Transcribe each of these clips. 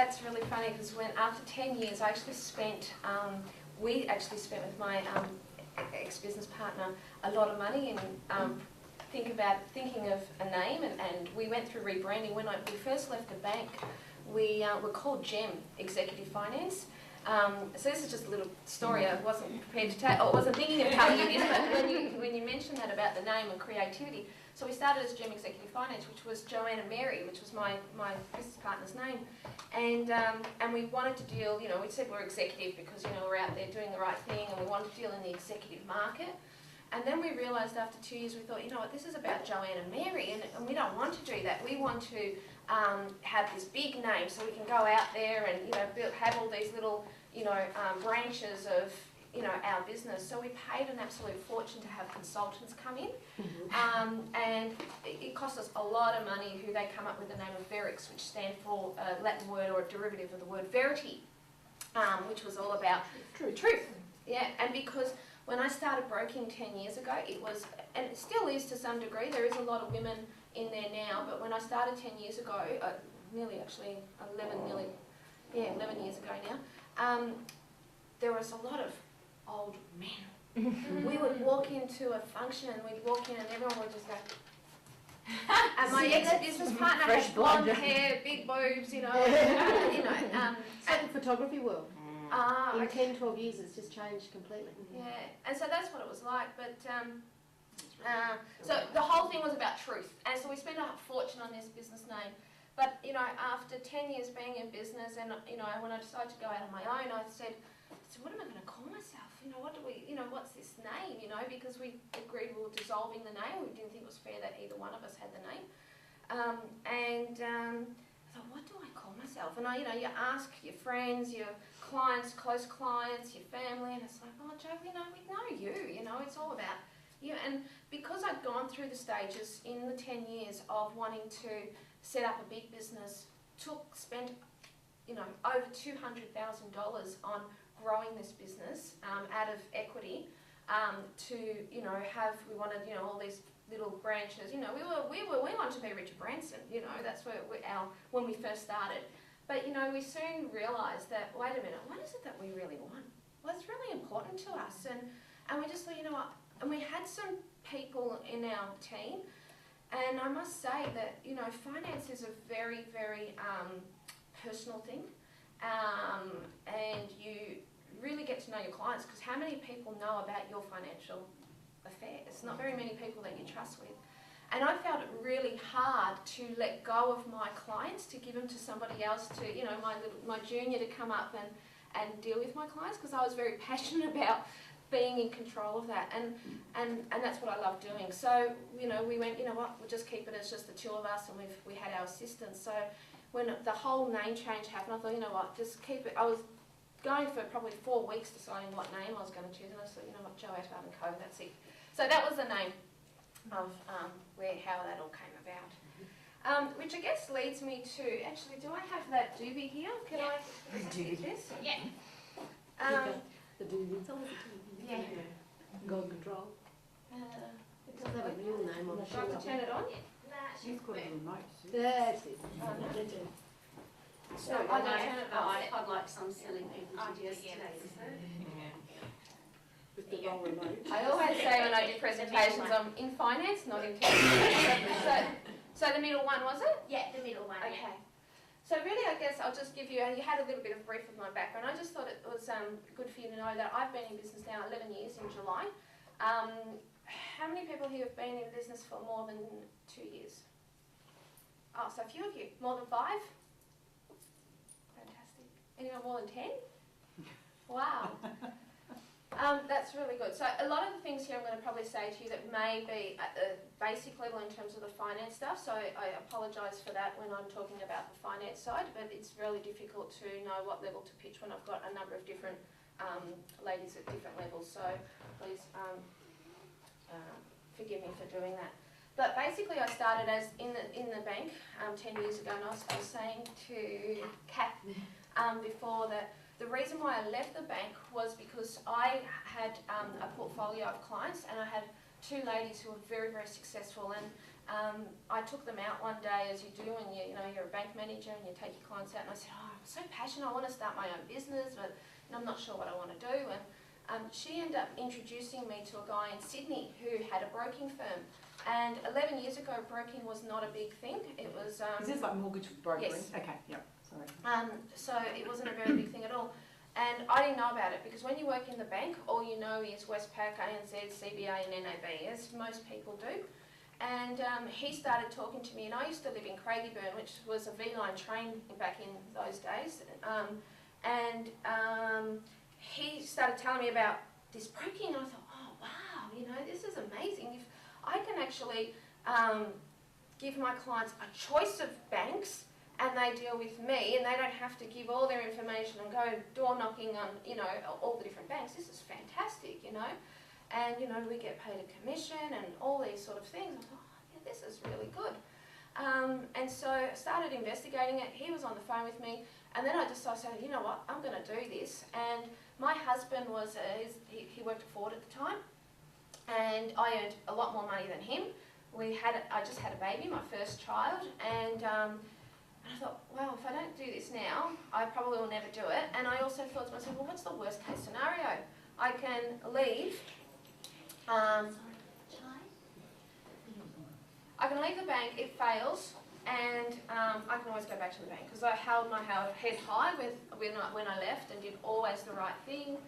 that's really funny because when after 10 years, I actually spent, we actually spent with my ex-business partner a lot of money in thinking of a name, and we went through rebranding. When we first left the bank, we were called GEM, Executive Finance. So this is just a little story I wasn't prepared to tell, or wasn't thinking of telling you this, but when you mentioned that about the name and creativity, so we started as GEM Executive Finance, which was Joanne and Mary, which was my business partner's name, and we wanted to deal, you know, we said we're executive because, you know, we're out there doing the right thing, and we wanted to deal in the executive market. And then we realised after 2 years, we thought, you know what, this is about Joanne and Mary, and we don't want to do that. We want to have this big name so we can go out there and, you know, have all these little, you know, branches of, you know, our business. So we paid an absolute fortune to have consultants come in, and it cost us a lot of money who they come up with the name of Verix, which stands for a Latin word or a derivative of the word verity, which was all about truth. Yeah, and because when I started broking 10 years ago, it was, and it still is to some degree, there is a lot of women in there now, but when I started 10 years ago, nearly actually 11 years ago now, there was a lot of old men. We would walk into a function and we'd walk in and everyone would just go, and my ex-business partner had blonde hair, big boobs, you know. So the photography world. In Okay. 10, 12 years, it's just changed completely. Yeah, and so that's what it was like. But so the whole thing was about truth, and so we spent a fortune on this business name. But you know, after 10 years being in business, and you know, when I decided to go out on my own, I said, what am I going to call myself? You know, what's this name? You know, because we agreed we were dissolving the name. We didn't think it was fair that either one of us had the name. I thought, what do I call myself? And you ask your friends, your clients, close clients, your family, and it's like, oh, Joe, we know you. You know, it's all about you. And because I'd gone through the stages in the 10 years of wanting to set up a big business, spent, you know, over $200,000 on growing this business out of equity, to, you know, we wanted, you know, all these little branches. You know, we wanted to be Richard Branson. You know, that's where when we first started. But you know, we soon realised that, wait a minute, what is it that we really want? What's really important to us? And we just thought, you know what? And we had some people in our team, and I must say that, you know, finance is a very, very personal thing, and you really get to know your clients, because how many people know about your financial affairs? Not very many people that you trust with. And I found it really hard to let go of my clients, to give them to somebody else, to, you know, my junior to come up and deal with my clients, because I was very passionate about being in control of that, and that's what I love doing. So, you know, we went, you know what, we'll just keep it as just the two of us, and we had our assistants. So when the whole name change happened, I thought, you know what, just keep it. I was going for probably 4 weeks deciding what name I was going to choose, and I thought, you know what, Joe Attard & Co, that's it. So that was the name of how that all came about. Which I guess leads me to, actually, do I have that doobie here? Can I stick this? Yeah. The doobie. It's always a doobie. Yeah. God control. It does have a real name on the Do I have to turn it on? She's got a remote. That's it. So I don't turn it off. I'd like some silly people to just With the wrong remote. I always say when I do presentations, I'm in finance, not in tech. So the middle one, was it? Yeah, the middle one. Okay. So really, I guess I'll just give you had a little bit of brief of my background. I just thought it was good for you to know that I've been in business now 11 years in July. How many people here have been in business for more than 2 years? Oh, so a few of you. More than 5? Fantastic. Anyone more than 10? Wow. That's really good. So a lot of the things here I'm going to probably say to you that may be at the basic level in terms of the finance stuff, so I apologise for that when I'm talking about the finance side, but it's really difficult to know what level to pitch when I've got a number of different ladies at different levels, so please forgive me for doing that. But basically I started as in the bank 10 years ago, and I was saying to Kat before that the reason why I left the bank was because I had a portfolio of clients, and I had 2 ladies who were very, very successful, and I took them out one day, as you do when you're a bank manager and you take your clients out, and I said, oh, I'm so passionate, I want to start my own business, but I'm not sure what I want to do. And she ended up introducing me to a guy in Sydney who had a broking firm. And 11 years ago, broking was not a big thing. It was... Is this like mortgage brokering? Yes. Okay, yep, sorry. So it wasn't a very big thing at all. And I didn't know about it because when you work in the bank, all you know is Westpac, ANZ, CBA and NAB, as most people do. And he started talking to me, and I used to live in Craigieburn, which was a V-line train back in those days. He started telling me about this broking, and I thought, oh wow, this is amazing. If I can actually give my clients a choice of banks, and they deal with me, and they don't have to give all their information and go door knocking on, all the different banks. This is fantastic, And, we get paid a commission and all these sort of things. I thought, oh, yeah, this is really good. And so I started investigating it. He was on the phone with me, and then I decided, you know what, I'm going to do this. And my husband was, he worked at Ford at the time, and I earned a lot more money than him. I just had a baby, my first child, and I thought, well, if I don't do this now, I probably will never do it. And I also thought to myself, well, what's the worst case scenario? I can leave. I can leave the bank, it fails, and I can always go back to the bank because I held my head high when I left and did always the right thing.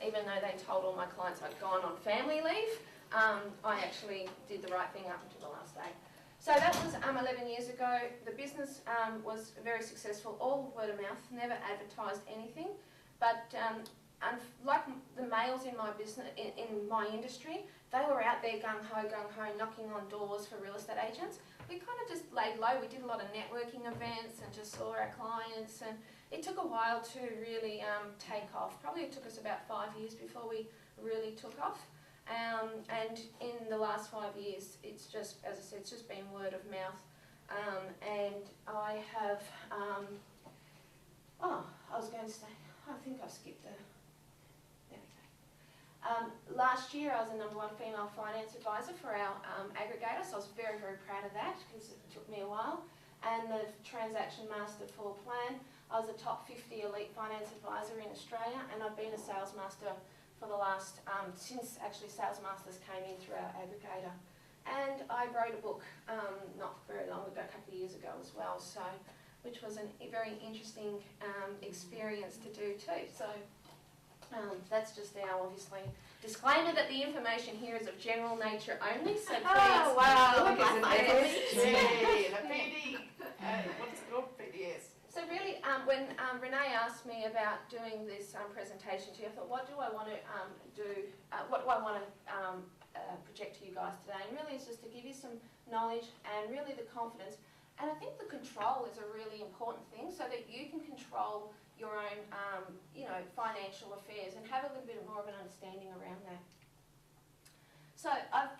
Even though they told all my clients I'd gone on family leave, I actually did the right thing up until the last day. So that was 11 years ago. The business was very successful, all word of mouth, never advertised anything. But like the males in my business, in my industry, they were out there gung-ho, knocking on doors for real estate agents. We kind of just laid low. We did a lot of networking events and just saw our clients. And it took a while to really take off. Probably it took us about 5 years before we really took off. And in the last 5 years, it's just, as I said, it's just been word of mouth. And I have, I was going to say, I think I've skipped there we go. Last year, I was the #1 female finance advisor for our aggregator, so I was very, very proud of that because it took me a while. And the transaction master for Plan, I was a top 50 elite finance advisor in Australia, and I've been a sales master for the last, since actually Sales Masters came in through our aggregator. And I wrote a book not very long ago, a couple of years ago as well, so which was a very interesting experience to do too. So that's just our, obviously, disclaimer that the information here is of general nature only, so please... Oh, wow, look, it's an FSG and a PD. What's it called? PDS. So really, when Renee asked me about doing this presentation to you, I thought, what do I want to do, what do I want to project to you guys today? And really it's just to give you some knowledge and really the confidence. And I think the control is a really important thing so that you can control your own, financial affairs and have a little bit more of an understanding around that. So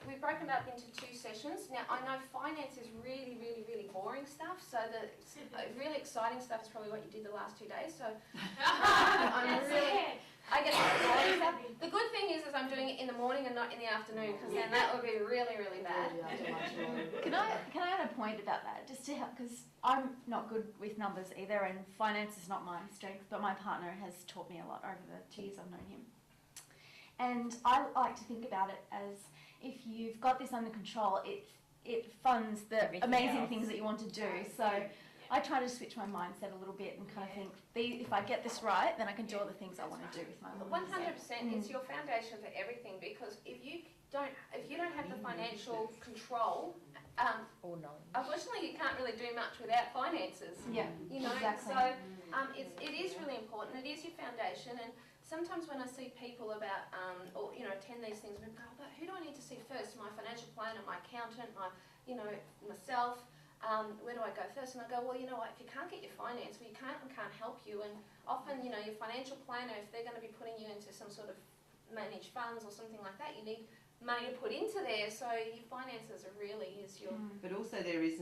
we've broken it up into 2 sessions. Now I know finance is really, really, really boring stuff. So the really exciting stuff is probably what you did the last 2 days. So I get the boring stuff. The good thing is I'm doing it in the morning and not in the afternoon because then that would be really, really bad. Can I add a point about that just to help, because I'm not good with numbers either and finance is not my strength, but my partner has taught me a lot over the 2 years I've known him. And I like to think about it as if you've got this under control, it funds the amazing things that you want to do. So I try to switch my mindset a little bit and kind of think, if I get this right, then I can do all the things I want to do with my life. 100%, it's your foundation for everything because if you don't have the financial control, unfortunately you can't really do much without finances. Yeah, exactly. So it is really important. It is your foundation, and sometimes when I see people about or attend these things, I go, but who do I need to see first? My financial planner, my accountant, myself. Where do I go first? And I go, well, you know what, if you can't get your finance, well, you can't help you. And often, your financial planner, if they're going to be putting you into some sort of managed funds or something like that, you need money to put into there. So your finances are really is your... But also there's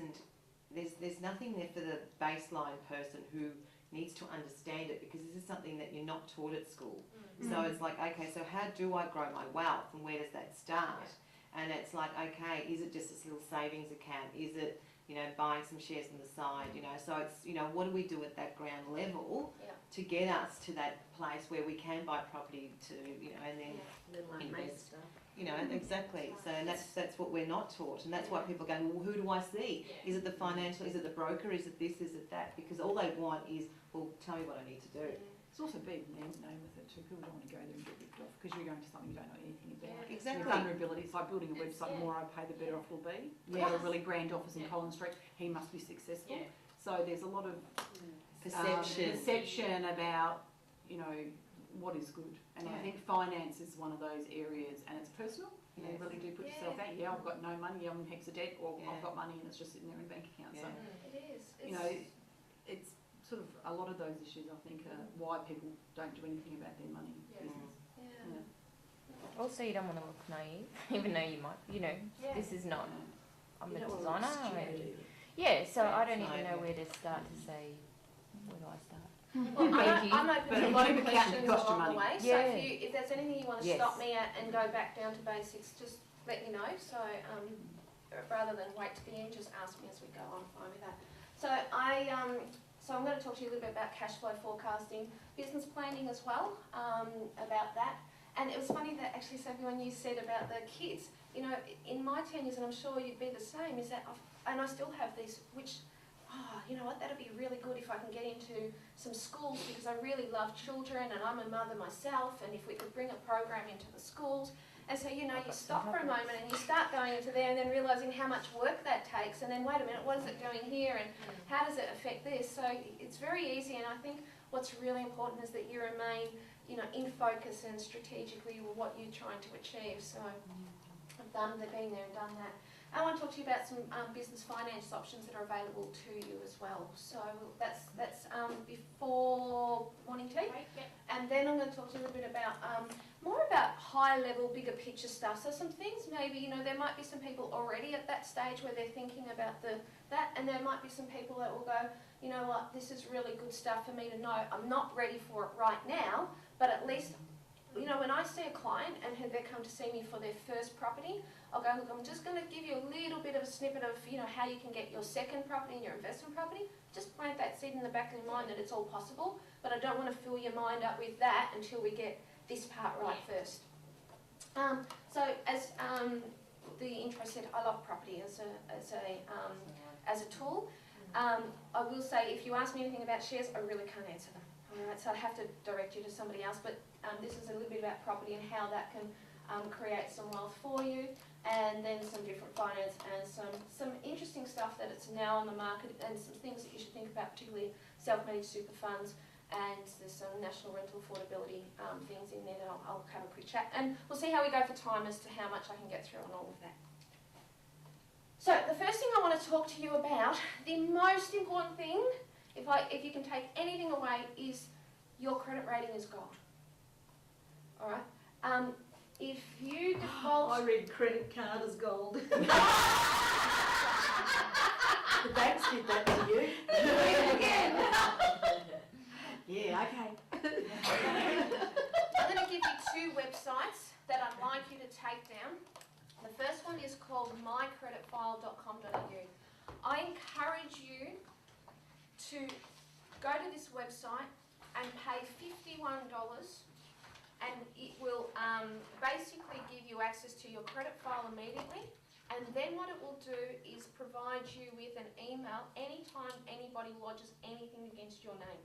nothing there for the baseline person who needs to understand it because this is something that you're not taught at school. So it's like, okay, so how do I grow my wealth and where does that start? And it's like, okay, is it just this little savings account? Is it, you know, buying some shares on the side? You know, so it's, you know, what do we do at that ground level Yeah. to get us to that place where we can buy property to, you know, and then, And then like make Invest. stuff. you know, exactly. So and that's what we're not taught, and that's why people go, well, who do I see? Yeah. Is it the financial? Is it the broker? Is it this? Is it that? Because all they want is, well, tell me what I need to do. It's also being name with it too. People don't want to go there and get ripped off because you're going to something you don't know anything about. Yeah. Exactly. Your vulnerability, it's like building a It's- website. The yeah. more I pay, the better off we'll be. Yeah. We've got a really grand office in Yeah. Collins Street. He must be successful. Yeah. So there's a lot of perception about, you know, what is good. And I Yeah. think finance is one of those areas, and it's personal. You know, you Yes. really do put Yeah. yourself out. Yeah, I've got no money, I'm in heaps of debt, or Yeah. I've got money and it's just sitting there in a bank account. So, Yeah. It is. you know, it's sort of a lot of those issues, I think, are why people don't do anything about their money Yeah. business. Yeah. Yeah. Also, you don't want to look naive, even though you might, you know, Yeah. this is not, I'm You a don't want to designer. look I- stupid, do you? Yeah, so I don't No, even know yeah. where to start to say, where do I start? Well, Thank you. I'm open But to a a lot lot of of accounting questions costs you along the money. way. So Yeah. if there's anything you want to Yes. stop me at and go back down to basics, just let me know. So rather than wait to the end, just ask me as we go. I'm fine with that. So I'm going to talk to you a little bit about cash flow forecasting, business planning as well, about that. And it was funny that actually, Sophie, when you said about the kids, you know, in my 10 years, and I'm sure you'd be the same, is that, and I still have this, which, you know what, that'd be really good if I can get into some schools because I really love children and I'm a mother myself, and if we could bring a program into the schools. And so, you know, you stop for a moment and you start going into there and then realising how much work that takes, and then wait a minute, what is it doing here and how does it affect this? So it's very easy, and I think what's really important is that you remain, you know, in focus and strategically with what you're trying to achieve. So I've been there and done that. I want to talk to you about some business finance options that are available to you as well. So that's before morning tea. And then I'm going to talk to you a little bit about more about high level, bigger picture stuff. So some things maybe, you know, there might be some people already at that stage where they're thinking about that, and there might be some people that will go, you know what, this is really good stuff for me to know. I'm not ready for it right now, but at least, you know, when I see a client and they come to see me for their first property, I'll go, look, I'm just going to give you a little bit of a snippet of, you know, how you can get your second property and your investment property. Just plant that seed in the back of your mind that it's all possible, but I don't want to fill your mind up with that until we get this part right first. So as the intro said, I love property as a tool. I will say, if you ask me anything about shares, I really can't answer them. All right, so I have to direct you to somebody else. But this is a little bit about property and how that can create some wealth for you, and then some different finance and some interesting stuff that it's now on the market, and some things that you should think about, particularly self-managed super funds. And there's some national rental affordability things in there that I'll have a quick chat. And we'll see how we go for time as to how much I can get through on all of that. So the first thing I want to talk to you about, the most important thing, if you can take anything away, is your credit rating is gold. All right? If you default... I read credit card as gold. The banks did that to you. Read it again. Yeah, okay. I'm going to give you 2 websites that I'd like you to take down. The first one is called mycreditfile.com.au. I encourage you to go to this website and pay $51, and it will basically give you access to your credit file immediately. And then what it will do is provide you with an email anytime anybody lodges anything against your name.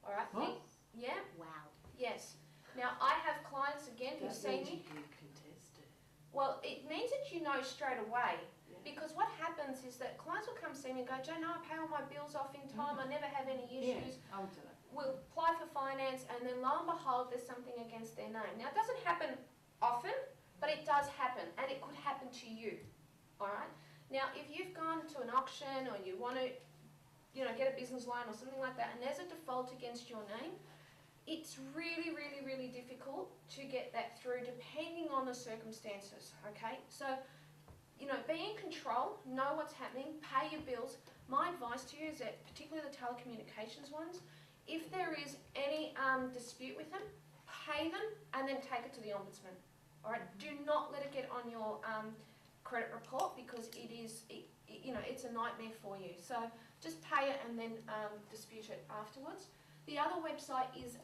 All right? What? Yeah? Wow. Yes. Now, I have clients, again, who've seen me. you contest it. Well, it means that you know straight away. Yeah. Because what happens is that clients will come see me and go, Joe, no, I pay all my bills off in time, I never have any issues. I would say that. We'll apply for finance, and then lo and behold, there's something against their name. Now, it doesn't happen often, but it does happen, and it could happen to you. All right? Now, if you've gone to an auction or you want to, you know, get a business loan or something like that, and there's a default against your name, it's really, really, really difficult to get that through depending on the circumstances, okay? So, you know, be in control, know what's happening, pay your bills. My advice to you is that, particularly the telecommunications ones, if there is any dispute with them, pay them and then take it to the Ombudsman. All right, do not let it get on your credit report because it's a nightmare for you. So just pay it and then dispute it afterwards. The other website is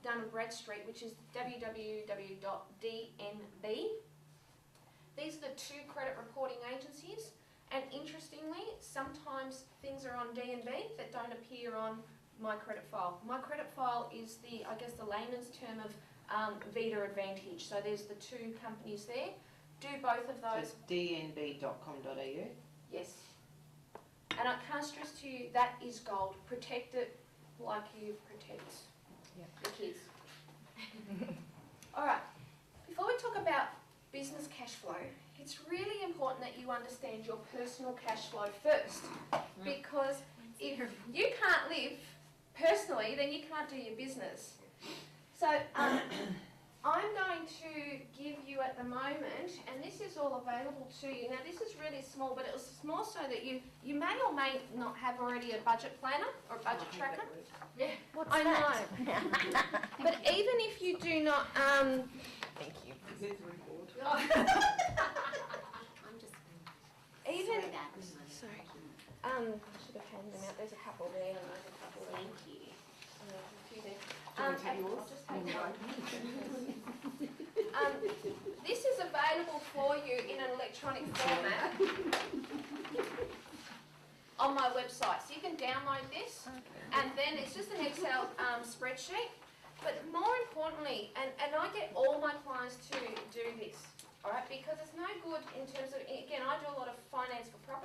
Dun & Bradstreet, which is www.dnb. These are the two credit reporting agencies, and interestingly, sometimes things are on DNB that don't appear on My Credit File. My Credit File is the layman's term of Vita Advantage. So there's the two companies there. Do both of So those. it's dnb.com.au. Yes. And I can't stress to you, that is gold. Protect it like you protect the kids. All right. Before we talk about business cash flow, it's really important that you understand your personal cash flow first. Because if you can't live personally, then you can't do your business. So I'm going to give you at the moment, and this is all available to you. Now this is really small, but it was more so that you may or may not have already a budget planner or a budget tracker. Yeah, What's I that? know. But even if you do not, Thank you. I'm just even sorry that. sorry, I should have handed them out. There's a couple there, and there's a couple there. Thank you. And there's a few there. Do you want to take yours? I'll just take one. This is available for you in an electronic format on my website. So you can download this, and then it's just an Excel spreadsheet. But more importantly, and I get all my clients to do this, all right, because it's no good in terms of, again, I do a lot of finance for property.